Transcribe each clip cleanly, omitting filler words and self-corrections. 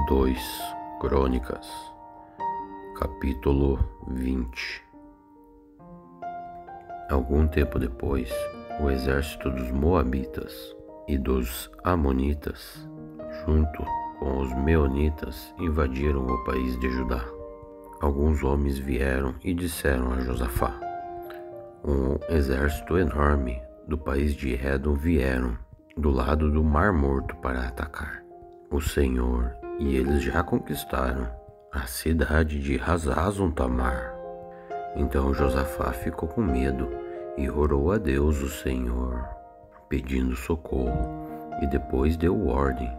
2 Crônicas, capítulo 20. Algum tempo depois, o exército dos Moabitas e dos Amonitas, junto com os Meunitas, invadiram o país de Judá. Alguns homens vieram e disseram a Josafá: um exército enorme do país de Edom vieram do lado do Mar Morto para atacar o Senhor, e eles já conquistaram a cidade de Hazazon-Tamar. Então Josafá ficou com medo e orou a Deus, o Senhor, pedindo socorro, e depois deu ordem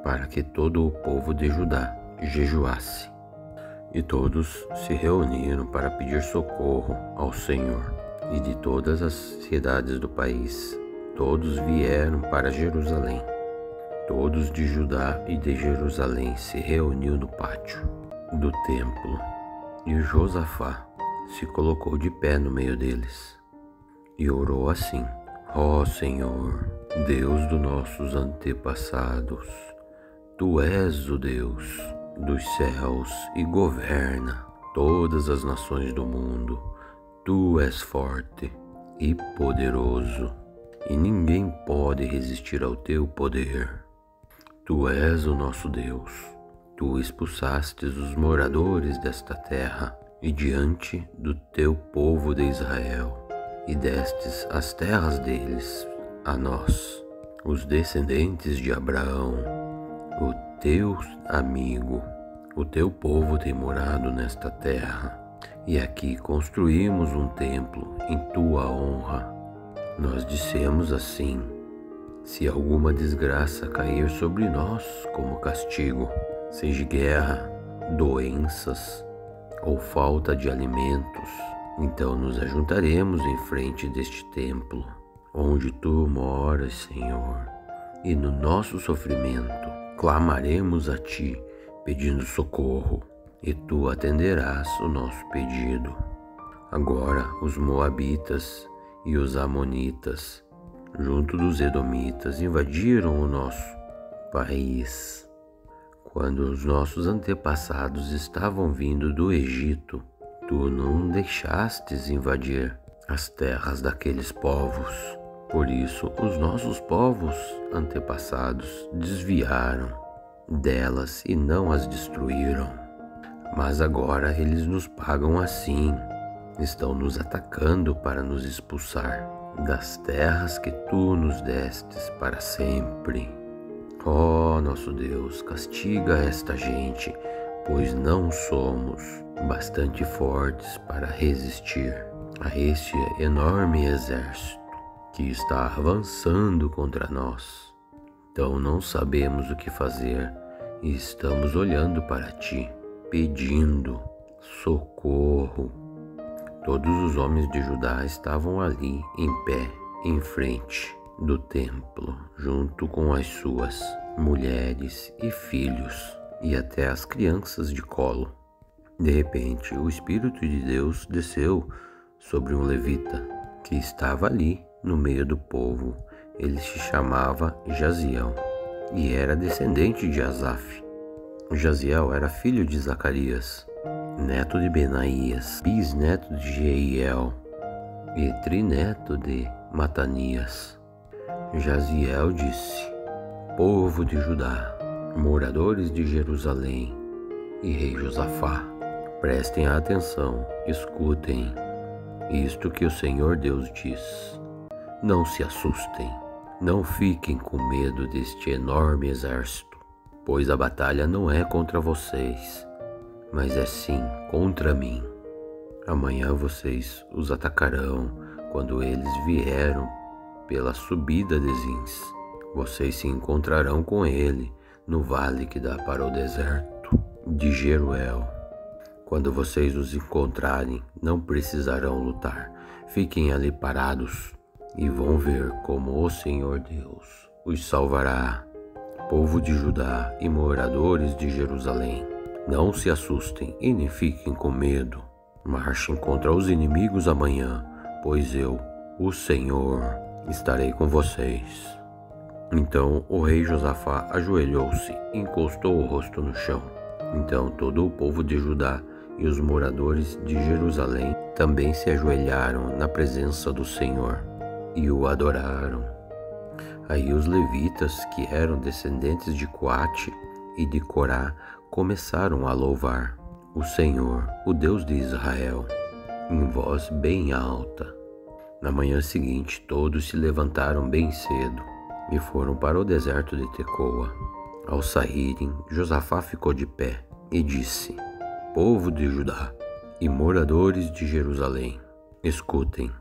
para que todo o povo de Judá jejuasse. E todos se reuniram para pedir socorro ao Senhor. E de todas as cidades do país, todos vieram para Jerusalém. Todos de Judá e de Jerusalém se reuniu no pátio do templo, e Josafá se colocou de pé no meio deles e orou assim: ó Senhor, Deus dos nossos antepassados, Tu és o Deus dos céus e governa todas as nações do mundo. Tu és forte e poderoso, e ninguém pode resistir ao Teu poder. Tu és o nosso Deus. Tu expulsastes os moradores desta terra e diante do Teu povo de Israel, e destes as terras deles a nós, os descendentes de Abraão, o Teu amigo. O Teu povo tem morado nesta terra, e aqui construímos um templo em Tua honra. Nós dissemos assim: se alguma desgraça cair sobre nós como castigo, seja guerra, doenças ou falta de alimentos, então nos ajuntaremos em frente deste templo, onde Tu moras, Senhor, e no nosso sofrimento clamaremos a Ti, pedindo socorro, e Tu atenderás o nosso pedido. Agora os Moabitas e os Amonitas, junto dos Edomitas, invadiram o nosso país. Quando os nossos antepassados estavam vindo do Egito, Tu não deixastes invadir as terras daqueles povos. Por isso, os nossos povos antepassados desviaram delas e não as destruíram. Mas agora eles nos pagam assim. Estão nos atacando para nos expulsar das terras que Tu nos destes para sempre. Ó nosso Deus, castiga esta gente, pois não somos bastante fortes para resistir a este enorme exército que está avançando contra nós. Então não sabemos o que fazer e estamos olhando para Ti, pedindo socorro. Todos os homens de Judá estavam ali em pé, em frente do templo, junto com as suas mulheres e filhos, e até as crianças de colo. De repente, o Espírito de Deus desceu sobre um levita que estava ali no meio do povo. Ele se chamava Jaziel e era descendente de Asaf. Jaziel era filho de Zacarias, neto de Benaías, bisneto de Jeiel e trineto de Matanias. Jaziel disse: povo de Judá, moradores de Jerusalém e rei Josafá, prestem atenção, escutem isto que o Senhor Deus diz. Não se assustem, não fiquem com medo deste enorme exército, pois a batalha não é contra vocês, mas é sim contra mim. Amanhã vocês os atacarão quando eles vieram pela subida de Zins. Vocês se encontrarão com ele no vale que dá para o deserto de Jeruel. Quando vocês os encontrarem, não precisarão lutar. Fiquem ali parados e vão ver como o Senhor Deus os salvará. Povo de Judá e moradores de Jerusalém, não se assustem e nem fiquem com medo. Marchem contra os inimigos amanhã, pois eu, o Senhor, estarei com vocês. Então o rei Josafá ajoelhou-se e encostou o rosto no chão. Então todo o povo de Judá e os moradores de Jerusalém também se ajoelharam na presença do Senhor e o adoraram. Aí os levitas, que eram descendentes de Coate e de Corá, começaram a louvar o Senhor, o Deus de Israel, em voz bem alta. Na manhã seguinte, todos se levantaram bem cedo e foram para o deserto de Tecoa. Ao saírem, Josafá ficou de pé e disse: Povo de Judá e moradores de Jerusalém, escutem,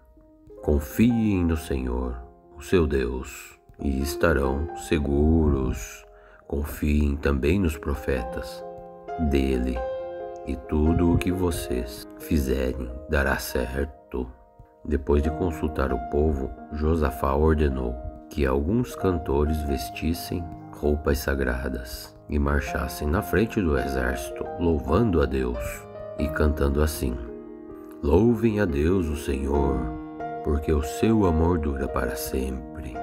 confiem no Senhor, o seu Deus, e estarão seguros. Confiem também nos profetas dele, e tudo o que vocês fizerem dará certo. Depois de consultar o povo, Josafá ordenou que alguns cantores vestissem roupas sagradas e marchassem na frente do exército, louvando a Deus e cantando assim: Louvem a Deus o Senhor, porque o seu amor dura para sempre.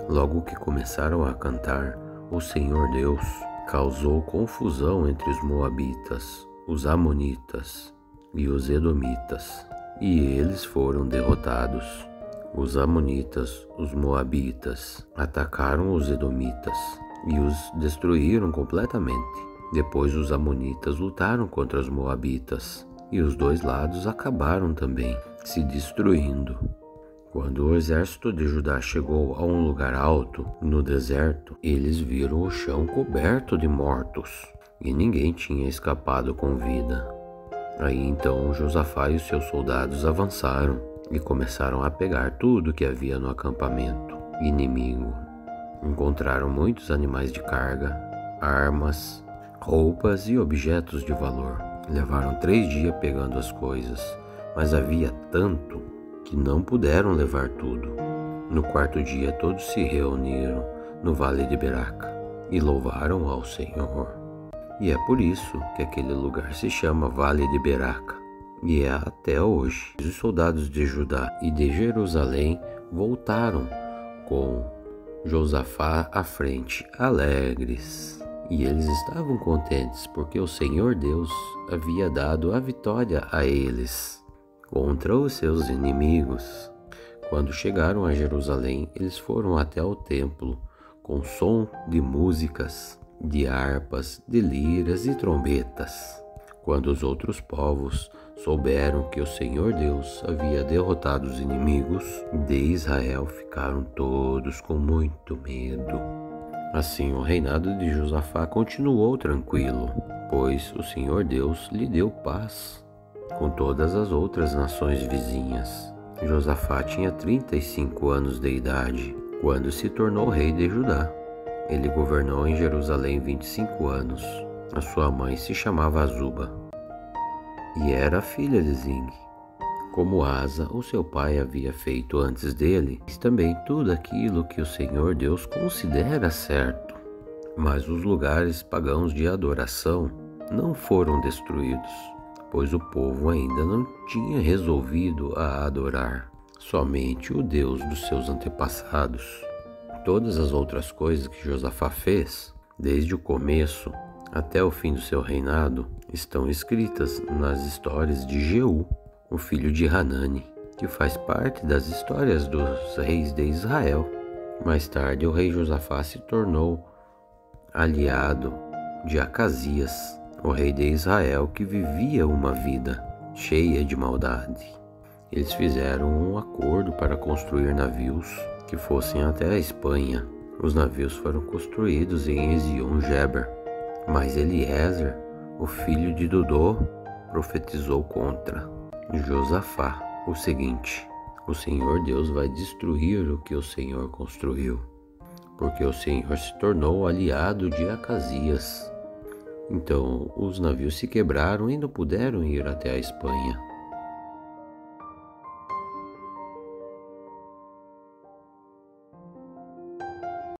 Logo que começaram a cantar, o Senhor Deus causou confusão entre os moabitas, os amonitas e os edomitas, e eles foram derrotados. Os amonitas, os moabitas, atacaram os edomitas e os destruíram completamente. Depois os amonitas lutaram contra os moabitas, e os dois lados acabaram também se destruindo. Quando o exército de Judá chegou a um lugar alto, no deserto, eles viram o chão coberto de mortos, e ninguém tinha escapado com vida. Aí então Josafá e os seus soldados avançaram e começaram a pegar tudo que havia no acampamento inimigo. Encontraram muitos animais de carga, armas, roupas e objetos de valor. Levaram 3 dias pegando as coisas, mas havia tanto que não puderam levar tudo. No 4º dia todos se reuniram no vale de Beraca e louvaram ao Senhor. E é por isso que aquele lugar se chama Vale de Beraca, e é até hoje. Os soldados de Judá e de Jerusalém voltaram com Josafá à frente, alegres. E eles estavam contentes porque o Senhor Deus havia dado a vitória a eles contra os seus inimigos. Quando chegaram a Jerusalém, eles foram até o templo com som de músicas, de harpas, de liras e trombetas. Quando os outros povos souberam que o Senhor Deus havia derrotado os inimigos de Israel, ficaram todos com muito medo. Assim, o reinado de Josafá continuou tranquilo, pois o Senhor Deus lhe deu paz com todas as outras nações vizinhas. Josafá tinha 35 anos de idade quando se tornou rei de Judá. Ele governou em Jerusalém 25 anos. A sua mãe se chamava Azuba e era filha de Zing. Como Asa, o seu pai, havia feito antes dele, fez também tudo aquilo que o Senhor Deus considera certo. Mas os lugares pagãos de adoração não foram destruídos, pois o povo ainda não tinha resolvido a adorar somente o Deus dos seus antepassados. Todas as outras coisas que Josafá fez, desde o começo até o fim do seu reinado, estão escritas nas histórias de Jeú, o filho de Hanani, que faz parte das histórias dos reis de Israel. Mais tarde, o rei Josafá se tornou aliado de Acasias, o rei de Israel, que vivia uma vida cheia de maldade. Eles fizeram um acordo para construir navios que fossem até a Espanha. Os navios foram construídos em Ezion-Geber, mas Eliezer, o filho de Dodô, profetizou contra Josafá o seguinte: o Senhor Deus vai destruir o que o Senhor construiu, porque o Senhor se tornou aliado de Acasias. Então os navios se quebraram e não puderam ir até a Espanha.